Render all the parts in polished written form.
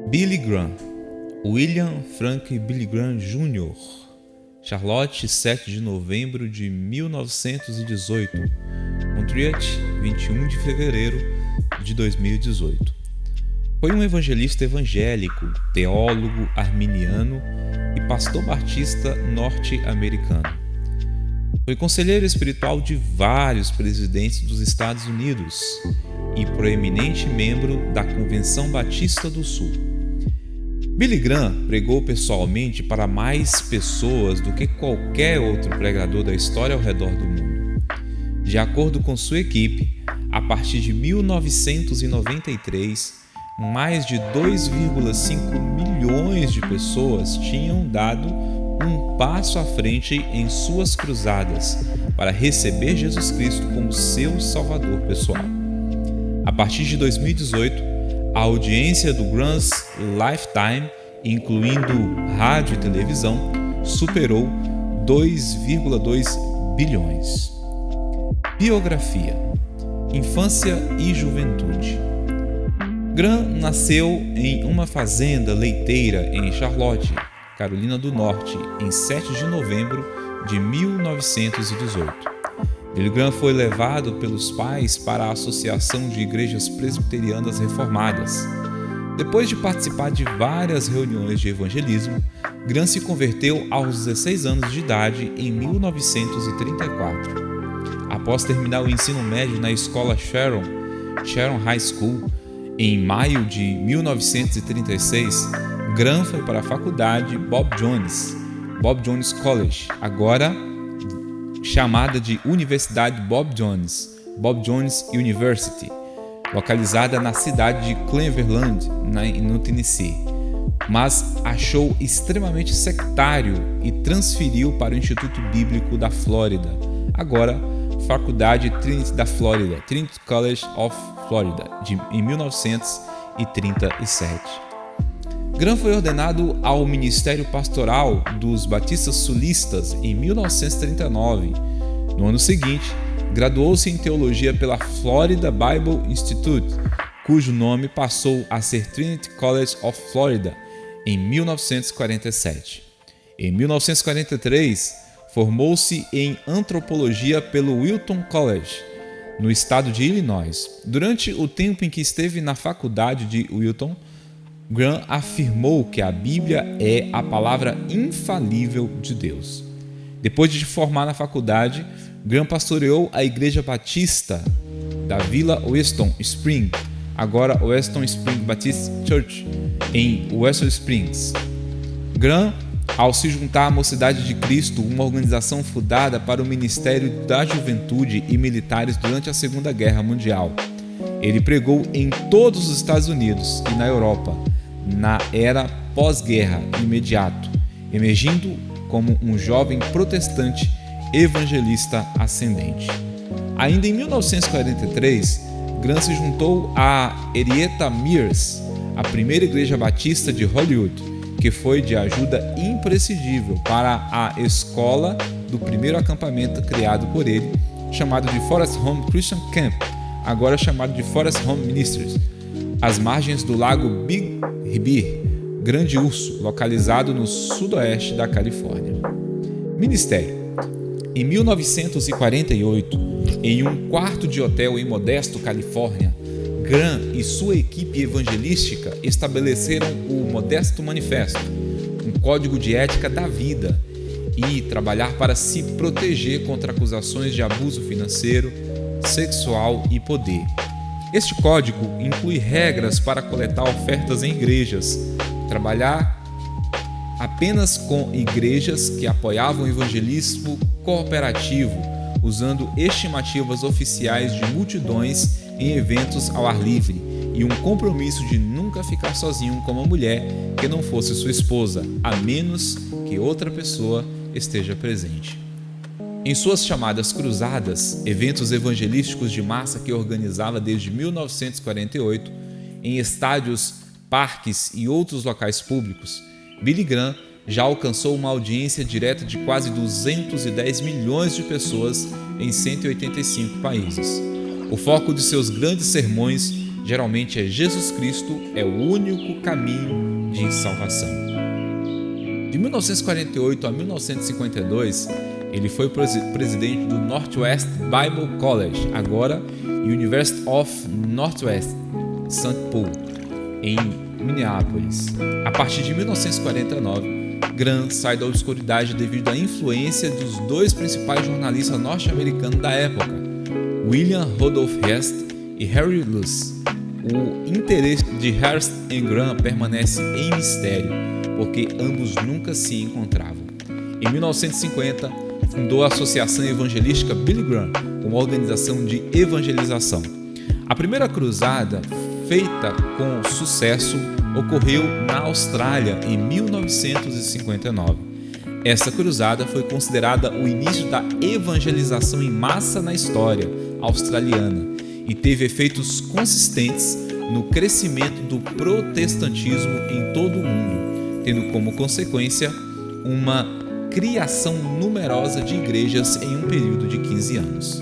Billy Graham, William Frank Billy Graham Jr., Charlotte, 7 de novembro de 1918, Montreal, 21 de fevereiro de 2018. Foi um evangelista evangélico, teólogo arminiano e pastor batista norte-americano. Foi conselheiro espiritual de vários presidentes dos Estados Unidos e proeminente membro da Convenção Batista do Sul. Billy Graham pregou pessoalmente para mais pessoas do que qualquer outro pregador da história ao redor do mundo. De acordo com sua equipe, a partir de 1993, mais de 2,5 milhões de pessoas tinham dado um passo à frente em suas cruzadas para receber Jesus Cristo como seu Salvador pessoal. A partir de 2018, a audiência do Graham's Lifetime, incluindo rádio e televisão, superou 2,2 bilhões. Biografia: infância e juventude. Graham nasceu em uma fazenda leiteira em Charlotte, Carolina do Norte, em 7 de novembro de 1918. Billy Graham foi levado pelos pais para a Associação de Igrejas Presbiterianas Reformadas. Depois de participar de várias reuniões de evangelismo, Graham se converteu aos 16 anos de idade em 1934. Após terminar o ensino médio na escola Sharon High School, em maio de 1936, Graham foi para a faculdade Bob Jones College, agora chamada de Universidade Bob Jones University, localizada na cidade de Cleveland, no Tennessee, mas achou extremamente sectário e transferiu para o Instituto Bíblico da Flórida, agora Faculdade Trinity da Flórida, Trinity College of Florida, em 1937. Graham foi ordenado ao Ministério Pastoral dos Batistas Sulistas em 1939. No ano seguinte, graduou-se em teologia pela Florida Bible Institute, cujo nome passou a ser Trinity College of Florida em 1947. Em 1943, formou-se em antropologia pelo Wilton College, no estado de Illinois. Durante o tempo em que esteve na faculdade de Wilton, Graham afirmou que a Bíblia é a palavra infalível de Deus. Depois de se formar na faculdade, Graham pastoreou a Igreja Batista da Vila Weston Spring, agora Weston Spring Baptist Church, em Weston Springs. Graham, ao se juntar à Mocidade de Cristo, uma organização fundada para o Ministério da Juventude e Militares durante a Segunda Guerra Mundial, ele pregou em todos os Estados Unidos e na Europa, na era pós-guerra imediato, emergindo como um jovem protestante evangelista ascendente. Ainda em 1943, Graham se juntou a Henrietta Mears, a primeira igreja batista de Hollywood, que foi de ajuda imprescindível para a escola do primeiro acampamento criado por ele, chamado de Forest Home Christian Camp, agora chamado de Forest Home Ministries, às margens do lago Big Bear, Grande Urso, localizado no sudoeste da Califórnia. Ministério: em 1948, em um quarto de hotel em Modesto, Califórnia, Graham e sua equipe evangelística estabeleceram o Modesto Manifesto, um código de ética da vida, e trabalhar para se proteger contra acusações de abuso financeiro, sexual e poder. Este código inclui regras para coletar ofertas em igrejas, trabalhar apenas com igrejas que apoiavam o evangelismo cooperativo, usando estimativas oficiais de multidões em eventos ao ar livre, e um compromisso de nunca ficar sozinho com uma mulher que não fosse sua esposa, a menos que outra pessoa esteja presente. Em suas chamadas cruzadas, eventos evangelísticos de massa que organizava desde 1948, em estádios, parques e outros locais públicos, Billy Graham já alcançou uma audiência direta de quase 210 milhões de pessoas em 185 países. O foco de seus grandes sermões Geralmente é Jesus Cristo é o único caminho de salvação. De 1948 a 1952, ele foi presidente do Northwest Bible College, agora University of Northwest, St. Paul, em Minneapolis. A partir de 1949, Graham sai da obscuridade devido à influência dos dois principais jornalistas norte-americanos da época, William Rudolph Hearst e Harry Luce. O interesse de Hearst em Graham permanece em mistério, porque ambos nunca se encontravam. Em 1950, fundou a Associação Evangelística Billy Graham, uma organização de evangelização. A primeira cruzada, feita com sucesso, ocorreu na Austrália em 1959. Essa cruzada foi considerada o início da evangelização em massa na história australiana e teve efeitos consistentes no crescimento do protestantismo em todo o mundo, tendo como consequência uma criação numerosa de igrejas em um período de 15 anos.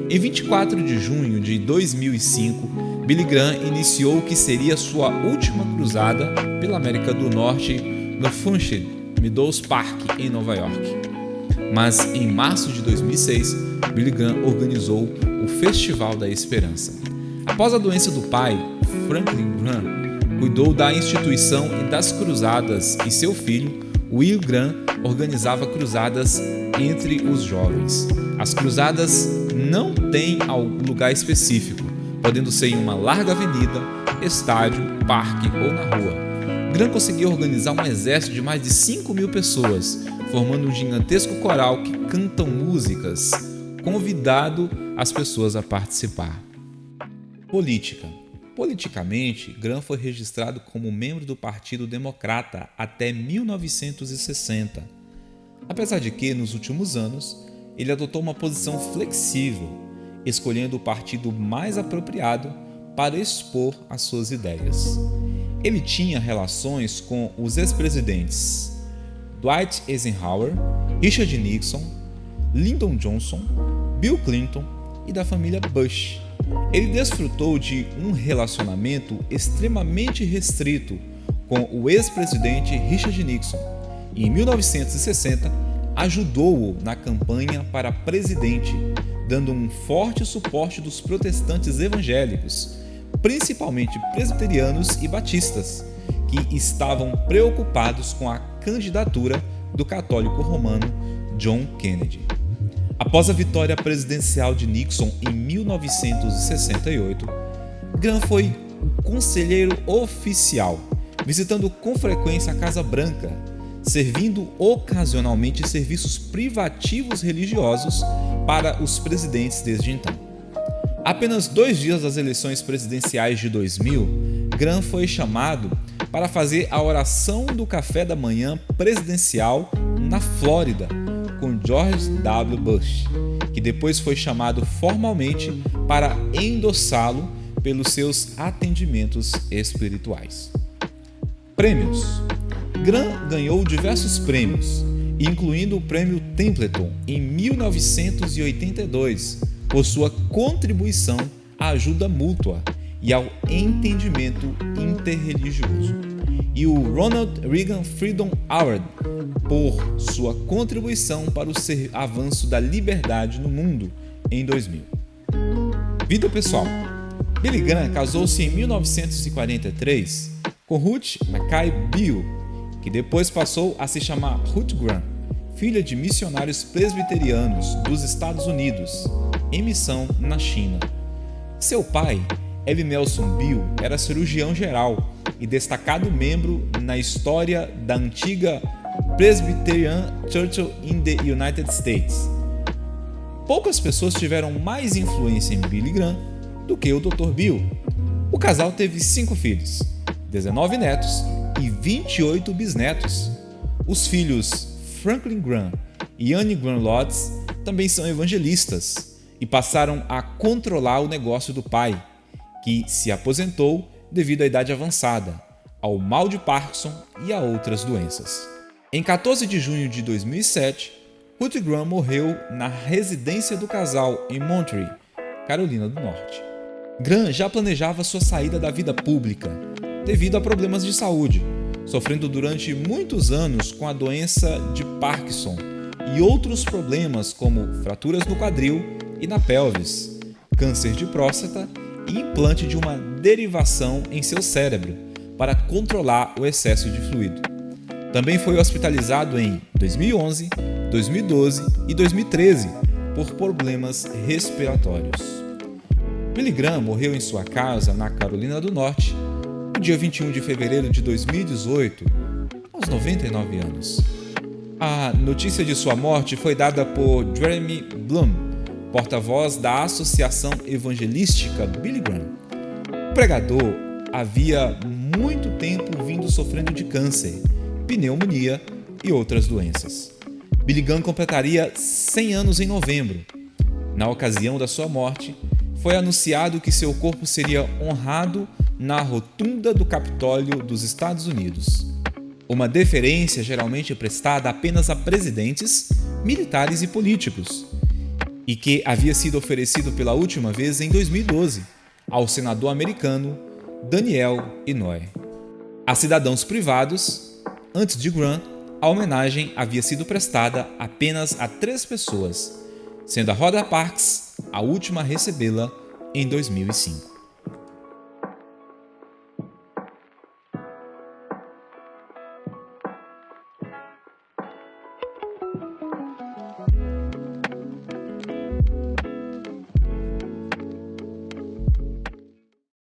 Em 24 de junho de 2005, Billy Graham iniciou o que seria sua última cruzada pela América do Norte no Funchal Meadows Park, em Nova York. Mas em março de 2006, Billy Graham organizou o Festival da Esperança. Após a doença do pai, Franklin Graham cuidou da instituição e das cruzadas e seu filho, Will Graham, organizava cruzadas entre os jovens. As cruzadas não têm lugar específico, podendo ser em uma larga avenida, estádio, parque ou na rua. Graham conseguiu organizar um exército de mais de 5.000 pessoas, formando um gigantesco coral que cantam músicas, convidando as pessoas a participar. Política. Politicamente, Graham foi registrado como membro do Partido Democrata até 1960. Apesar de que, nos últimos anos, ele adotou uma posição flexível, escolhendo o partido mais apropriado para expor as suas ideias. Ele tinha relações com os ex-presidentes Dwight Eisenhower, Richard Nixon, Lyndon Johnson, Bill Clinton e da família Bush. Ele desfrutou de um relacionamento extremamente restrito com o ex-presidente Richard Nixon e, em 1960, ajudou-o na campanha para presidente, dando um forte suporte dos protestantes evangélicos, principalmente presbiterianos e batistas, que estavam preocupados com a candidatura do católico romano John Kennedy. Após a vitória presidencial de Nixon em 1968, Graham foi o conselheiro oficial, visitando com frequência a Casa Branca, servindo ocasionalmente serviços privativos religiosos para os presidentes desde então. Apenas 2 dias das eleições presidenciais de 2000, Graham foi chamado para fazer a oração do café da manhã presidencial na Flórida, com George W. Bush, que depois foi chamado formalmente para endossá-lo pelos seus atendimentos espirituais. Prêmios. Graham ganhou diversos prêmios, incluindo o Prêmio Templeton em 1982, por sua contribuição à ajuda mútua e ao entendimento interreligioso, e o Ronald Reagan Freedom Award por sua contribuição para o avanço da liberdade no mundo em 2000. Vida pessoal. Billy Graham casou-se em 1943 com Ruth Mackay Beale, que depois passou a se chamar Ruth Graham, filha de missionários presbiterianos dos Estados Unidos, em missão na China. Seu pai, L. Nelson Beale, era cirurgião geral e destacado membro na história da antiga Presbyterian Church in the United States. Poucas pessoas tiveram mais influência em Billy Graham do que o Dr. Beale. O casal teve 5 filhos, 19 netos e 28 bisnetos. Os filhos Franklin Graham e Anne Graham Lotz também são evangelistas e passaram a controlar o negócio do pai, que se aposentou devido à idade avançada, ao mal de Parkinson e a outras doenças. Em 14 de junho de 2007, Ruth Graham morreu na residência do casal em Monterey, Carolina do Norte. Graham já planejava sua saída da vida pública, devido a problemas de saúde, sofrendo durante muitos anos com a doença de Parkinson e outros problemas como fraturas no quadril e na pelvis, câncer de próstata e implante de uma derivação em seu cérebro para controlar o excesso de fluido. Também foi hospitalizado em 2011, 2012 e 2013 por problemas respiratórios. Billy Graham morreu em sua casa na Carolina do Norte no dia 21 de fevereiro de 2018, aos 99 anos. A notícia de sua morte foi dada por Jeremy Blum, porta-voz da Associação Evangelística Billy Graham. O pregador havia muito tempo vindo sofrendo de câncer, pneumonia e outras doenças. Billy Graham completaria 100 anos em novembro. Na ocasião da sua morte, foi anunciado que seu corpo seria honrado na rotunda do Capitólio dos Estados Unidos, uma deferência geralmente prestada apenas a presidentes, militares e políticos, e que havia sido oferecido pela última vez em 2012 ao senador americano Daniel Inouye. A cidadãos privados, antes de Graham, a homenagem havia sido prestada apenas a 3 pessoas, sendo a Rhoda Parks a última a recebê-la em 2005.